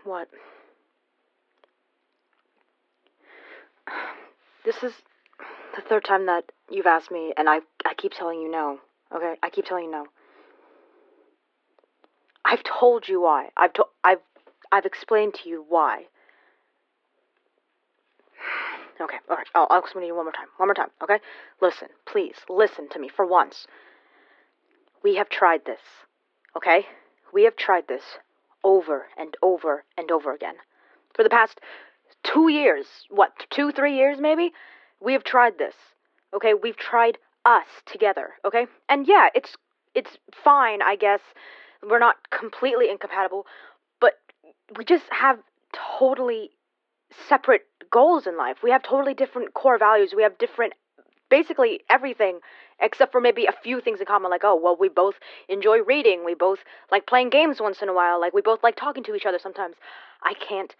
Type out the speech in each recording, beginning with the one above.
What? This is the third time that you've asked me, and I keep telling you no. Okay? I keep telling you no. I've told you why. I've explained to you why. Okay, alright, I'll explain to you one more time, okay? Listen, please, listen to me for once. We have tried this, okay? We have tried this over and over and over again. For the past 2 years, 2, 3 years maybe? We have tried this, okay? We've tried us together, okay? And yeah, it's fine, I guess. We're not completely incompatible, but we just have totally separate goals in life. We have totally different core values. We have different, basically everything, except for maybe a few things in common, like, oh, well, we both enjoy reading. We both like playing games once in a while. Like, we both like talking to each other sometimes. I can't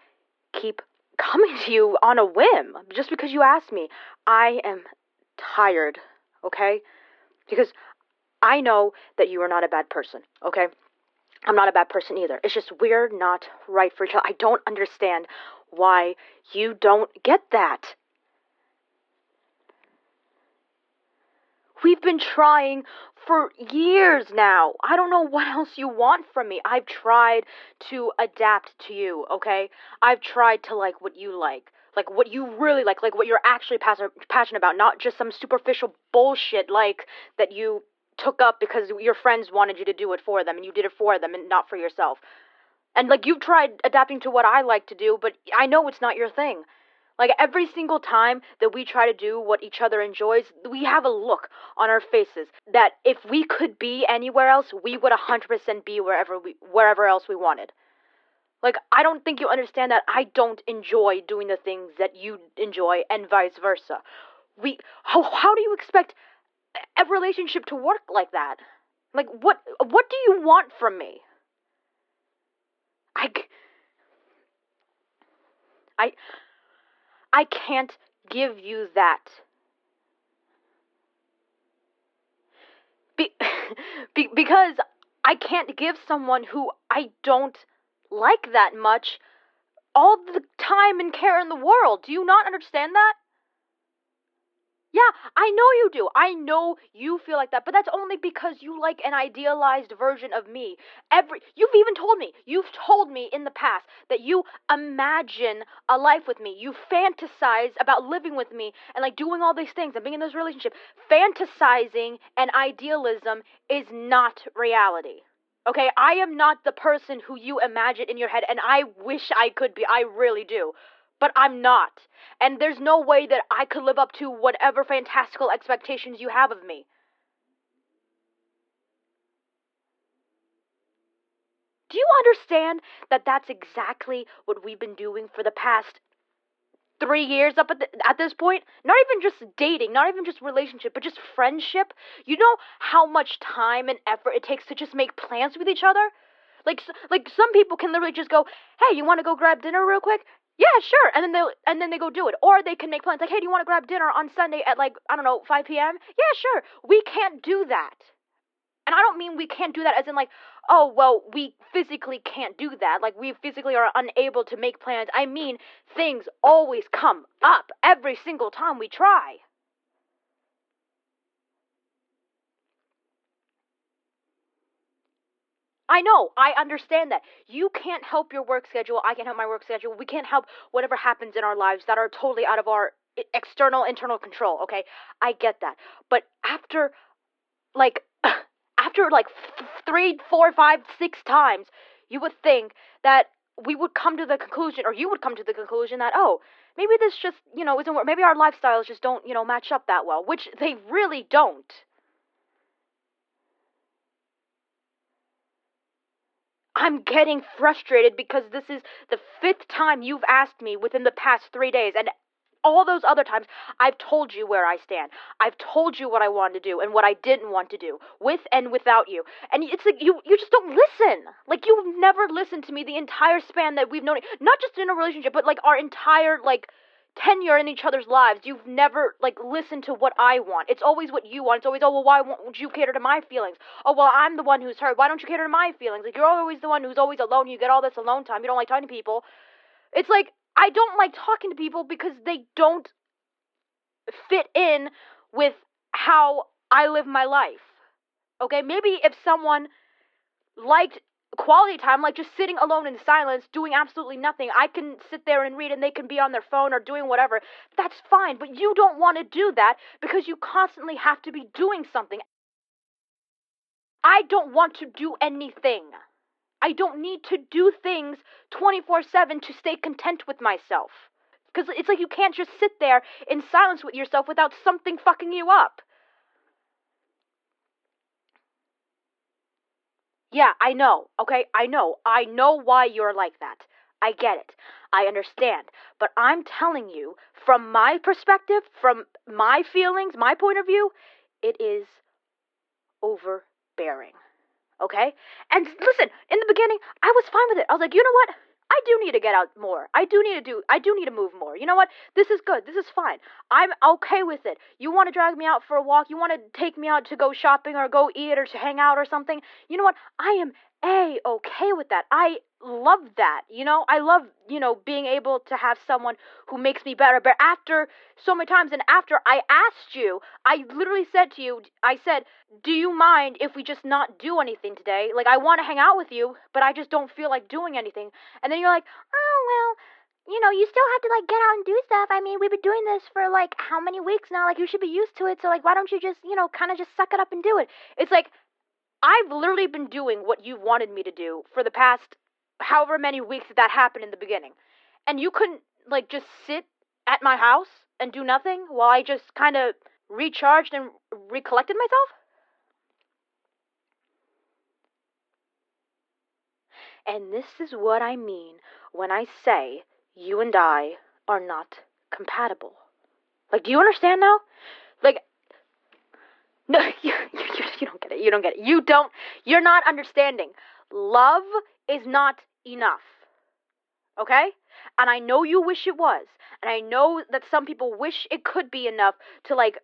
keep coming to you on a whim just because you asked me. I am tired, okay? Because I know that you are not a bad person, okay? I'm not a bad person either. It's just we're not right for each other. I don't understand why you don't get that. We've been trying for years now. I don't know what else you want from me. I've tried to adapt to you, okay? I've tried to like what you like what you really like what you're actually passionate about, not just some superficial bullshit like that you took up because your friends wanted you to do it for them and you did it for them and not for yourself. And like you've tried adapting to what I like to do, but I know it's not your thing. Like every single time that we try to do what each other enjoys, we have a look on our faces that if we could be anywhere else, we would 100% be wherever else we wanted. Like, I don't think you understand that I don't enjoy doing the things that you enjoy and vice versa. How do you expect a relationship to work like that? Like, what do you want from me? I can't give you that. Because I can't give someone who I don't like that much all the time and care in the world. Do you not understand that? Yeah, I know you do. I know you feel like that, but that's only because you like an idealized version of me. You've told me in the past that you imagine a life with me. You fantasize about living with me and like doing all these things and being in this relationship. Fantasizing and idealism is not reality. Okay, I am not the person who you imagine in your head, and I wish I could be. I really do. But I'm not. And there's no way that I could live up to whatever fantastical expectations you have of me. Do you understand that that's exactly what we've been doing for the past 3 years up at this point? Not even just dating, not even just relationship, but just friendship. You know how much time and effort it takes to just make plans with each other? Like some people can literally just go, hey, you want to go grab dinner real quick? Yeah, sure. And then they go do it. Or they can make plans like, hey, do you want to grab dinner on Sunday at like, I don't know, 5 p.m.? Yeah, sure. We can't do that. And I don't mean we can't do that as in like, oh, well, we physically can't do that. Like we physically are unable to make plans. I mean, things always come up every single time we try. I know, I understand that. You can't help your work schedule, I can't help my work schedule, we can't help whatever happens in our lives that are totally out of our internal control, okay? I get that. But like, after like 3, 4, 5, 6 times, you would think that we would come to the conclusion, or you would come to the conclusion that, oh, maybe this just, isn't work. Maybe our lifestyles just don't, match up that well, which they really don't. I'm getting frustrated because this is the 5th time you've asked me within the past 3 days, and all those other times, I've told you where I stand. I've told you what I wanted to do and what I didn't want to do, with and without you. And it's like, you just don't listen. Like, you've never listened to me the entire span that we've known, not just in a relationship, but like our entire, like, tenure in each other's lives, you've never, like, listened to what I want. It's always what you want. It's always, oh, well, why won't you cater to my feelings? Oh, well, I'm the one who's hurt. Why don't you cater to my feelings? Like, you're always the one who's always alone. You get all this alone time. You don't like talking to people. It's like, I don't like talking to people because they don't fit in with how I live my life. Okay? Maybe if someone liked quality time, like just sitting alone in silence, doing absolutely nothing, I can sit there and read and they can be on their phone or doing whatever. That's fine, but you don't want to do that because you constantly have to be doing something. I don't want to do anything. I don't need to do things 24/7 to stay content with myself. Because it's like you can't just sit there in silence with yourself without something fucking you up. Yeah, I know, okay? I know why you're like that. I get it. I understand. But I'm telling you, from my perspective, from my feelings, my point of view, it is overbearing. Okay? And listen, in the beginning, I was fine with it. I was like, you know what? I do need to get out more. I do need to move more. You know what? This is good. This is fine. I'm okay with it. You want to drag me out for a walk? You want to take me out to go shopping or go eat or to hang out or something? You know what? I am okay with that. I love that. I love, being able to have someone who makes me better. But after so many times and after I asked you, I literally said to you, I said, do you mind if we just not do anything today? Like, I want to hang out with you, but I just don't feel like doing anything. And then you're like, oh, well, you still have to, like, get out and do stuff. I mean, we've been doing this for, like, how many weeks now? Like, you should be used to it. So, like, why don't you just, kind of just suck it up and do it? It's like, I've literally been doing what you wanted me to do for the past however many weeks that happened in the beginning. And you couldn't, like, just sit at my house and do nothing while I just kind of recharged and recollected myself? And this is what I mean when I say you and I are not compatible. Like, do you understand now? Like, no, you don't get it. You don't get it. You're not understanding. Love is not enough. Okay? And I know you wish it was. And I know that some people wish it could be enough to, like,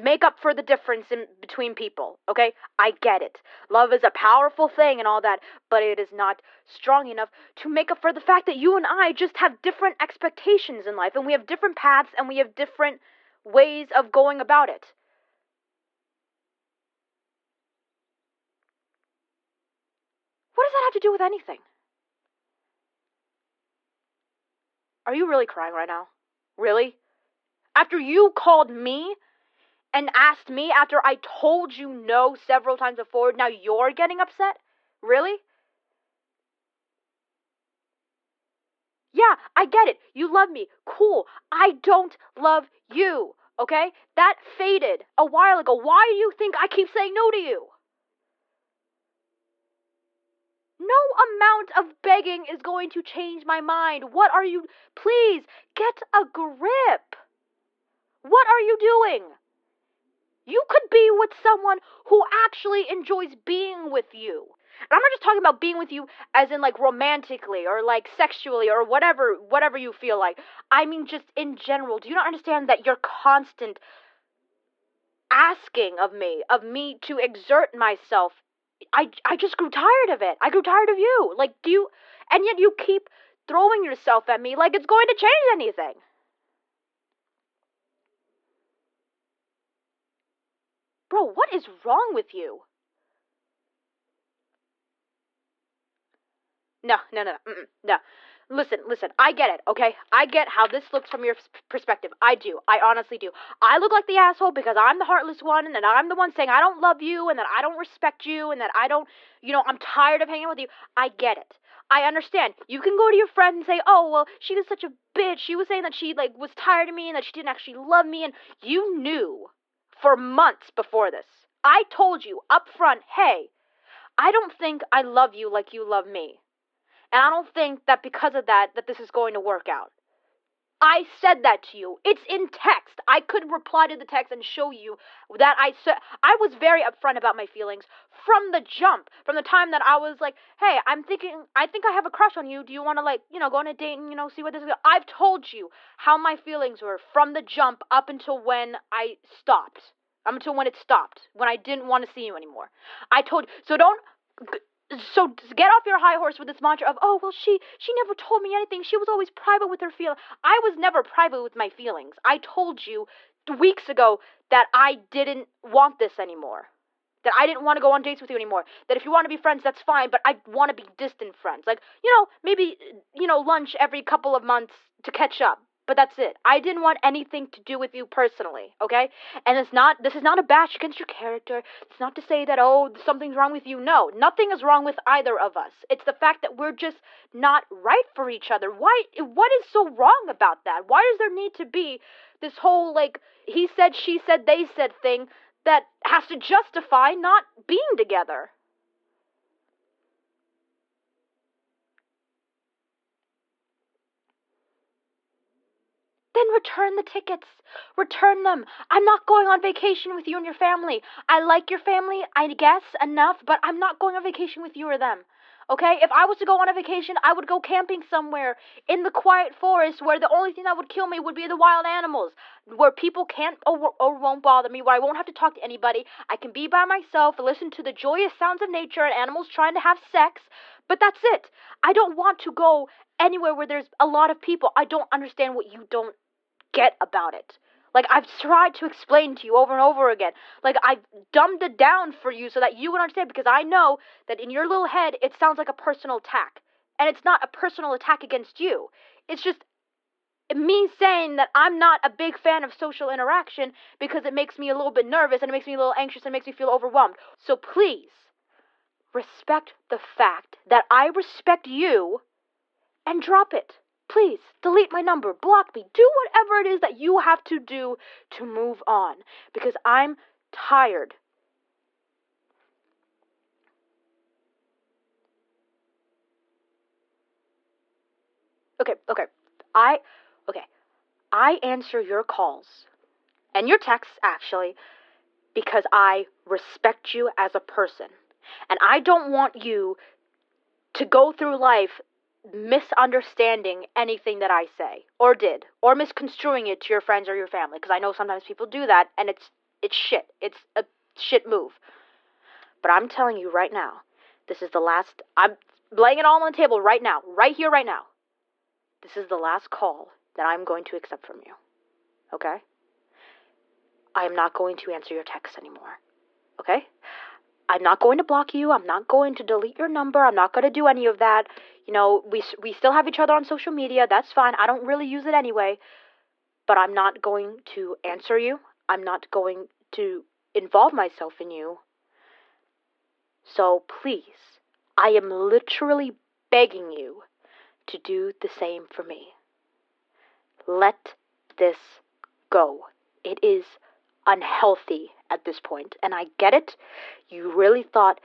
make up for the difference in between people, okay? I get it. Love is a powerful thing and all that, but it is not strong enough to make up for the fact that you and I just have different expectations in life, and we have different paths, and we have different ways of going about it. What does that have to do with anything? Are you really crying right now? Really? After you called me and asked me after I told you no several times before, now you're getting upset? Really? Yeah, I get it. You love me. Cool. I don't love you. Okay? That faded a while ago. Why do you think I keep saying no to you? No amount of begging is going to change my mind. What are you... Please, get a grip. What are you doing? You could be with someone who actually enjoys being with you. And I'm not just talking about being with you as in, like, romantically or, like, sexually or whatever you feel like. I mean just in general. Do you not understand that your constant asking of me to exert myself, I just grew tired of it. I grew tired of you. Like, and yet you keep throwing yourself at me like it's going to change anything. Bro, what is wrong with you? No. No. Listen, I get it, okay? I get how this looks from your perspective. I do. I honestly do. I look like the asshole because I'm the heartless one, and that I'm the one saying I don't love you, and that I don't respect you, and that I don't, I'm tired of hanging with you. I get it. I understand. You can go to your friend and say, oh, well, she was such a bitch. She was saying that she, like, was tired of me and that she didn't actually love me, and you knew for months before this. I told you up front, hey, I don't think I love you like you love me. And I don't think that because of that this is going to work out. I said that to you. It's in text. I could reply to the text and show you that I said. I was very upfront about my feelings from the jump. From the time that I was like, hey, I think I have a crush on you. Do you want to, like, go on a date and, see what this is? I've told you how my feelings were from the jump up until when I stopped. Up until when it stopped. When I didn't want to see you anymore. I told you. So get off your high horse with this mantra of, oh, well, she never told me anything. She was always private with her feelings. I was never private with my feelings. I told you weeks ago that I didn't want this anymore. That I didn't want to go on dates with you anymore. That if you want to be friends, that's fine, but I want to be distant friends. Like, maybe, lunch every couple of months to catch up. But that's it. I didn't want anything to do with you personally, okay? And this is not a bash against your character. It's not to say that, oh, something's wrong with you. No, nothing is wrong with either of us. It's the fact that we're just not right for each other. What is so wrong about that? Why does there need to be this whole, like, he said, she said, they said thing that has to justify not being together? Then return the tickets. Return them. I'm not going on vacation with you and your family. I like your family, I guess, enough, but I'm not going on vacation with you or them. Okay? If I was to go on a vacation, I would go camping somewhere in the quiet forest where the only thing that would kill me would be the wild animals, where people can't or won't bother me, where I won't have to talk to anybody. I can be by myself, listen to the joyous sounds of nature and animals trying to have sex, but that's it. I don't want to go anywhere where there's a lot of people. I don't understand what you don't get about it. Like, I've tried to explain to you over and over again. Like, I've dumbed it down for you so that you would understand, because I know that in your little head it sounds like a personal attack. And it's not a personal attack against you. It's just me saying that I'm not a big fan of social interaction because it makes me a little bit nervous and it makes me a little anxious and it makes me feel overwhelmed. So please, respect the fact that I respect you and drop it. Please, delete my number, block me, do whatever it is that you have to do to move on, because I'm tired. Okay. I answer your calls and your texts, actually, because I respect you as a person. And I don't want you to go through life misunderstanding anything that I say or did, or misconstruing it to your friends or your family, because I know sometimes people do that and it's shit. It's a shit move. But I'm telling you right now, this is the last. I'm laying it all on the table right now, right here, right now. This is the last call that I'm going to accept from you. Okay? I am not going to answer your texts anymore. Okay? I'm not going to block you. I'm not going to delete your number. I'm not going to do any of that. We still have each other on social media. That's fine. I don't really use it anyway. But I'm not going to answer you. I'm not going to involve myself in you. So please, I am literally begging you to do the same for me. Let this go. It is unhealthy at this point, and I get it. You really thought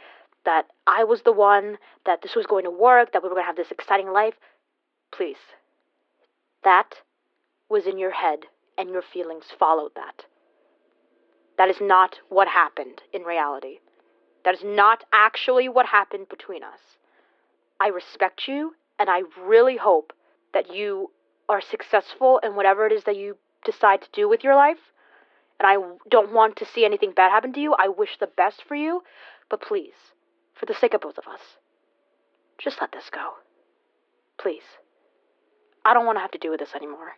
that I was the one, that this was going to work, that we were going to have this exciting life. Please. That was in your head, and your feelings followed that. That is not what happened in reality. That is not actually what happened between us. I respect you, and I really hope that you are successful in whatever it is that you decide to do with your life. And I don't want to see anything bad happen to you. I wish the best for you. But please, for the sake of both of us, just let this go. Please. I don't want to have to do with this anymore.